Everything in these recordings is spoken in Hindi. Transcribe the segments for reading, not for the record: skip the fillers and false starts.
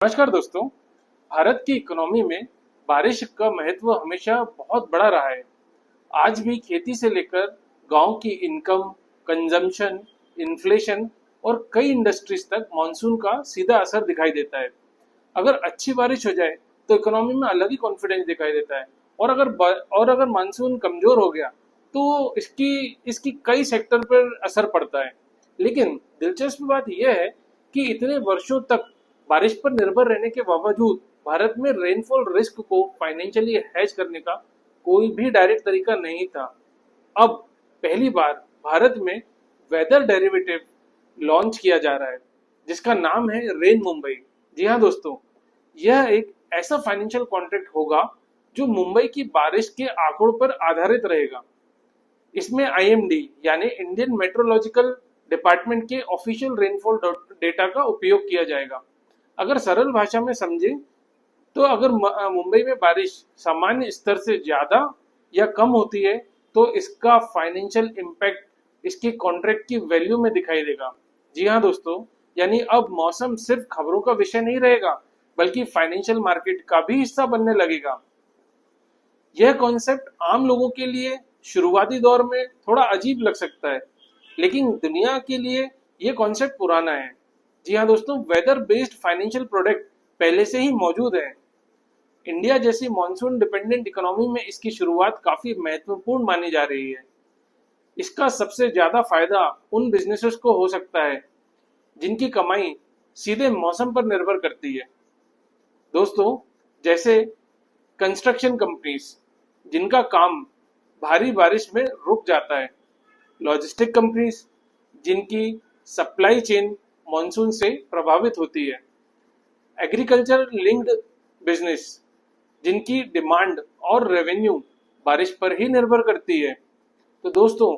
नमस्कार दोस्तों। भारत की इकोनॉमी में बारिश का महत्व हमेशा बहुत बड़ा रहा है। आज भी खेती से लेकर गांव की इनकम, कंजम्पशन, इन्फ्लेशन और कई इंडस्ट्रीज तक मानसून का सीधा असर दिखाई देता है। अगर अच्छी बारिश हो जाए तो इकोनॉमी में अलग ही कॉन्फिडेंस दिखाई देता है। और अगर मानसून कमजोर हो गया तो इसकी इसकी कई सेक्टर पर असर पड़ता है। लेकिन दिलचस्प बात यह है कि इतने वर्षों तक बारिश पर निर्भर रहने के बावजूद भारत में रेनफॉल रिस्क को फाइनेंशियली हैज करने का कोई भी डायरेक्ट तरीका नहीं था। अब पहली बार भारत में वेदर डेरिवेटिव लॉन्च किया जा रहा है जिसका नाम है रेन मुंबई। जी हाँ दोस्तों, यह एक ऐसा फाइनेंशियल कॉन्ट्रैक्ट होगा जो मुंबई की बारिश के आंकड़ों पर आधारित रहेगा। इसमें आईएमडी यानी इंडियन मेट्रोलॉजिकल डिपार्टमेंट के ऑफिशियल रेनफॉल डेटा का उपयोग किया जाएगा। अगर सरल भाषा में समझे तो अगर मुंबई में बारिश सामान्य स्तर से ज्यादा या कम होती है तो इसका फाइनेंशियल इम्पैक्ट इसके कॉन्ट्रैक्ट की वैल्यू में दिखाई देगा। जी हाँ दोस्तों, यानी अब मौसम सिर्फ खबरों का विषय नहीं रहेगा बल्कि फाइनेंशियल मार्केट का भी हिस्सा बनने लगेगा। यह कॉन्सेप्ट आम लोगों के लिए शुरुआती दौर में थोड़ा अजीब लग सकता है, लेकिन दुनिया के लिए यह कॉन्सेप्ट पुराना है। जी हाँ दोस्तों, वेदर बेस्ड फाइनेंशियल प्रोडक्ट पहले से ही मौजूद है। इंडिया जैसी मॉनसून डिपेंडेंट इकोनॉमी में इसकी शुरुआत काफी महत्वपूर्ण मानी जा रही है। इसका सबसे ज्यादा फायदा उन बिजनेसेस को हो सकता है जिनकी कमाई सीधे मौसम पर निर्भर करती है। दोस्तों, जैसे कंस्ट्रक्शन कंपनीज जिनका काम भारी बारिश में रुक जाता है, लॉजिस्टिक कंपनीज जिनकी सप्लाई चेन मॉनसून से प्रभावित होती है, एग्रीकल्चर लिंक्ड बिजनेस जिनकी डिमांड और रेवेन्यू बारिश पर ही निर्भर करती है। तो दोस्तों,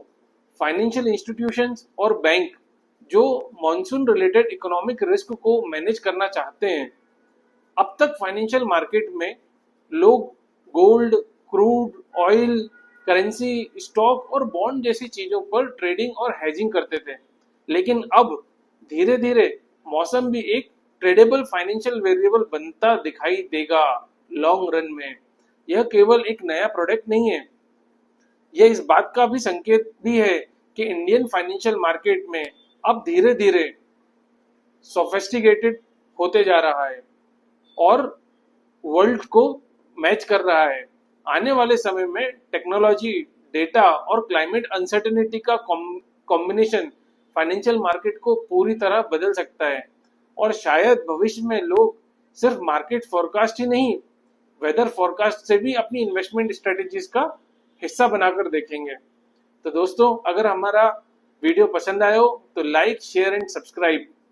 फाइनेंशियल इंस्टीट्यूशंस और बैंक जो मॉनसून रिलेटेड इकोनॉमिक रिस्क को मैनेज करना चाहते हैं, अब तक फाइनेंशियल मार्केट में लोग gold, crude oil, currency, stock और बॉन्ड जैसी चीजों पर ट्रेडिंग और हेजिंग करते थे। लेकिन अब धीरे धीरे मौसम भी एक ट्रेडेबल फाइनेंशियल वेरिएबल बनता दिखाई देगा। लॉन्ग रन में यह केवल एक नया प्रोडक्ट नहीं है, यह इस बात का भी संकेत भी है कि इंडियन फाइनेंशियल मार्केट में अब धीरे धीरे सोफिस्टिकेटेड होते जा रहा है और वर्ल्ड को मैच कर रहा है। आने वाले समय में टेक्नोलॉजी, डेटा और क्लाइमेट अनसर्टेनिटी का कॉम्बिनेशन फाइनेंशियल मार्केट को पूरी तरह बदल सकता है और शायद भविष्य में लोग सिर्फ मार्केट फोरकास्ट ही नहीं, वेदर फोरकास्ट से भी अपनी इन्वेस्टमेंट स्ट्रेटेजीज का हिस्सा बनाकर देखेंगे। तो दोस्तों, अगर हमारा वीडियो पसंद आया हो तो लाइक, शेयर एंड सब्सक्राइब।